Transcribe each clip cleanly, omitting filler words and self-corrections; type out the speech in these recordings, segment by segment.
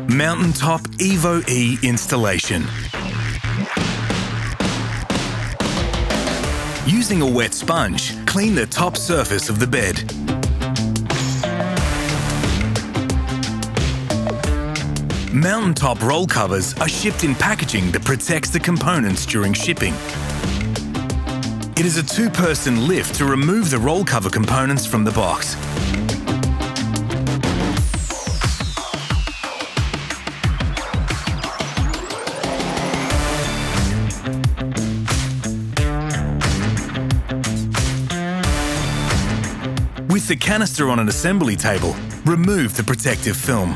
Mountaintop EVOe Installation. Using a wet sponge, clean the top surface of the bed. Mountaintop roll covers are shipped in packaging that protects the components during shipping. It is a two-person lift to remove the roll cover components from the box. With the canister on an assembly table, remove the protective film.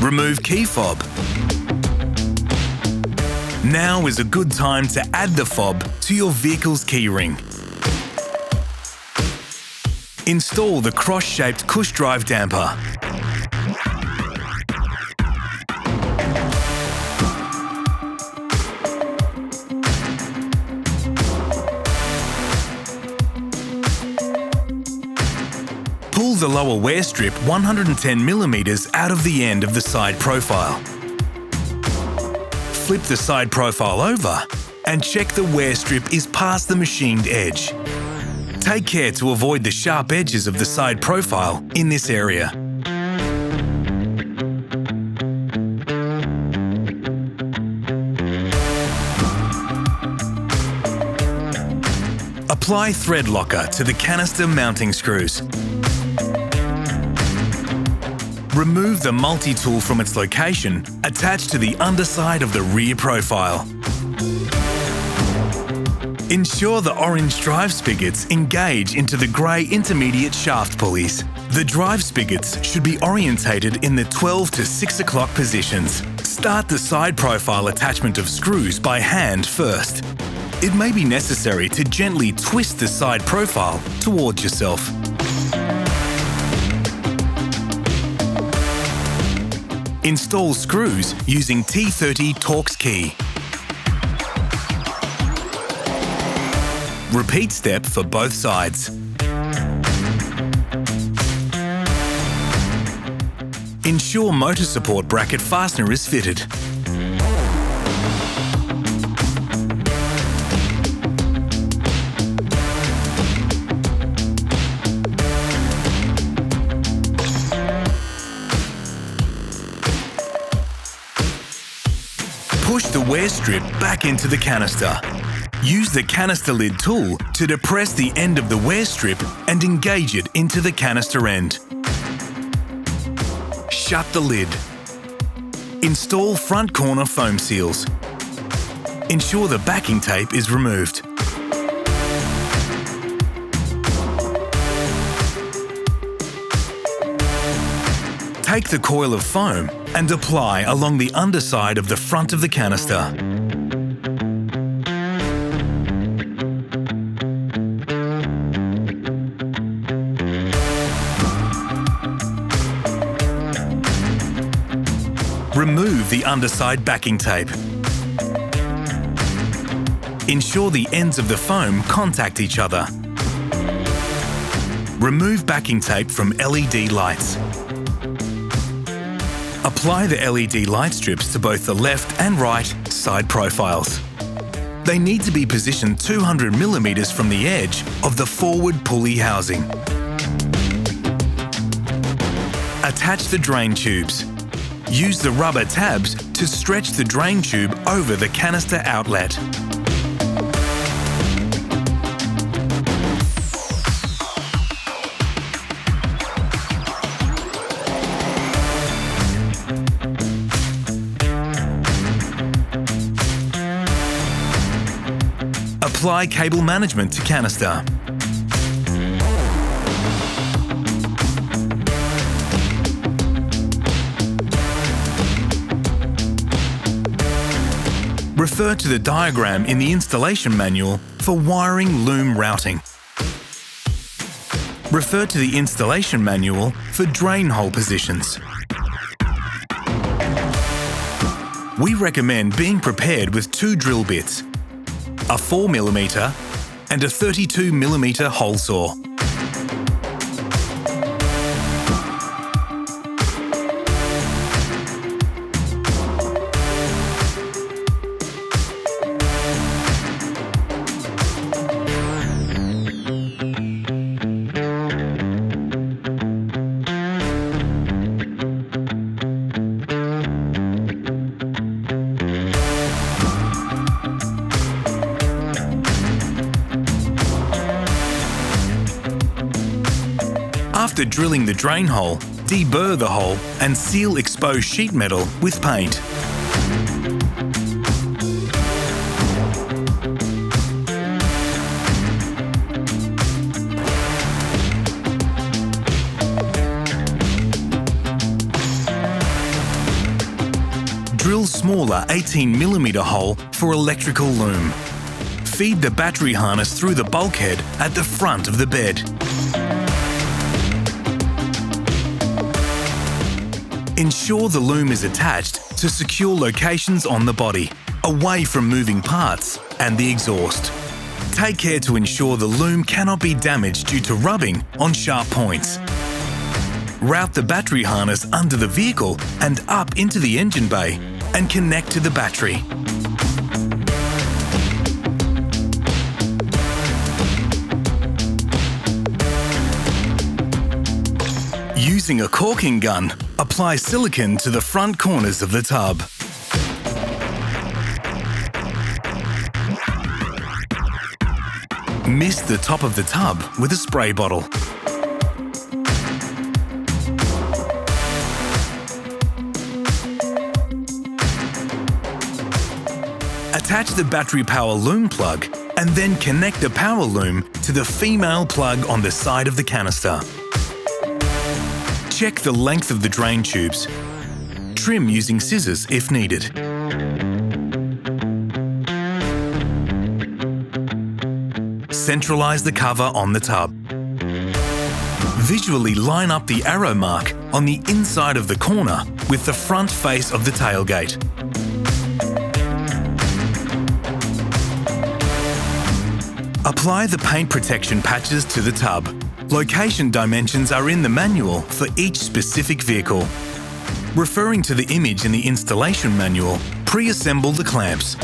Remove key fob. Now is a good time to add the fob to your vehicle's key ring. Install the cross-shaped push drive damper. Pull the lower wear strip 110mm out of the end of the side profile. Flip the side profile over and check the wear strip is past the machined edge. Take care to avoid the sharp edges of the side profile in this area. Apply thread locker to the canister mounting screws. Remove the multi-tool from its location, attached to the underside of the rear profile. Ensure the orange drive spigots engage into the grey intermediate shaft pulleys. The drive spigots should be orientated in the 12 to 6 o'clock positions. Start the side profile attachment of screws by hand first. It may be necessary to gently twist the side profile towards yourself. Install screws using T30 Torx key. Repeat step for both sides. Ensure motor support bracket fastener is fitted. Push the wear strip back into the canister. Use the canister lid tool to depress the end of the wear strip and engage it into the canister end. Shut the lid. Install front corner foam seals. Ensure the backing tape is removed. Take the coil of foam and apply along the underside of the front of the canister. Remove the underside backing tape. Ensure the ends of the foam contact each other. Remove backing tape from LED lights. Apply the LED light strips to both the left and right side profiles. They need to be positioned 200mm from the edge of the forward pulley housing. Attach the drain tubes. Use the rubber tabs to stretch the drain tube over the canister outlet. Apply cable management to canister. Refer to the diagram in the installation manual for wiring loom routing. Refer to the installation manual for drain hole positions. We recommend being prepared with 2 drill bits, a 4mm and a 32mm hole saw. After drilling the drain hole, deburr the hole and seal exposed sheet metal with paint. Drill smaller 18mm hole for electrical loom. Feed the battery harness through the bulkhead at the front of the bed. Ensure the loom is attached to secure locations on the body, away from moving parts and the exhaust. Take care to ensure the loom cannot be damaged due to rubbing on sharp points. Route the battery harness under the vehicle and up into the engine bay and connect to the battery. Using a caulking gun, apply silicone to the front corners of the tub. Mist the top of the tub with a spray bottle. Attach the battery power loom plug and then connect the power loom to the female plug on the side of the canister. Check the length of the drain tubes. Trim using scissors if needed. Centralize the cover on the tub. Visually line up the arrow mark on the inside of the corner with the front face of the tailgate. Apply the paint protection patches to the tub. Location dimensions are in the manual for each specific vehicle. Referring to the image in the installation manual, pre-assemble the clamps.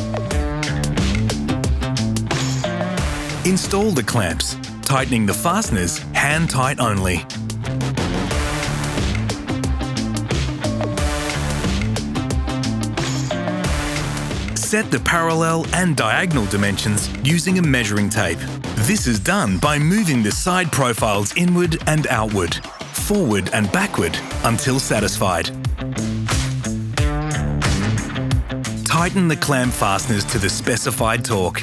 Install the clamps, tightening the fasteners hand tight only. Set the parallel and diagonal dimensions using a measuring tape. This is done by moving the side profiles inward and outward, forward and backward until satisfied. Tighten the clamp fasteners to the specified torque.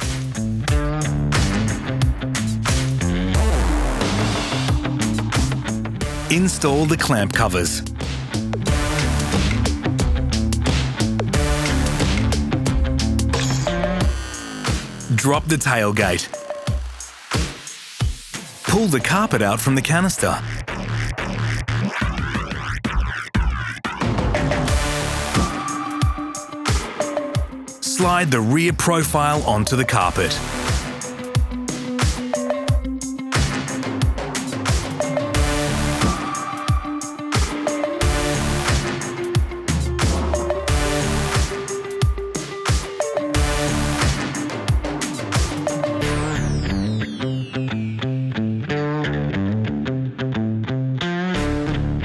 Install the clamp covers. Drop the tailgate. Pull the carpet out from the canister. Slide the rear profile onto the carpet.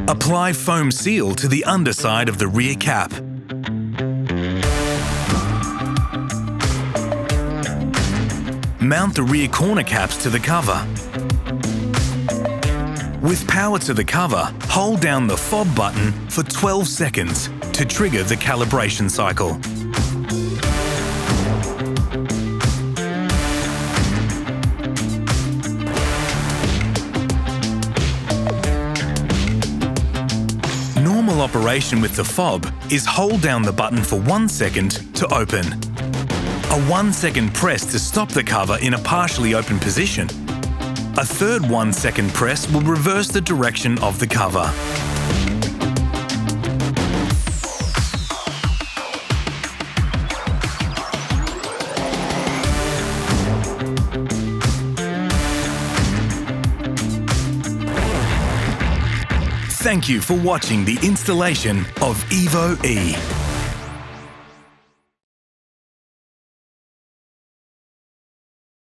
Apply foam seal to the underside of the rear cap. Mount the rear corner caps to the cover. With power to the cover, hold down the fob button for 12 seconds to trigger the calibration cycle. Normal operation with the fob is hold down the button for 1 second to open. A 1 second press to stop the cover in a partially open position. A third 1 second press will reverse the direction of the cover. Thank you for watching the installation of EVOe.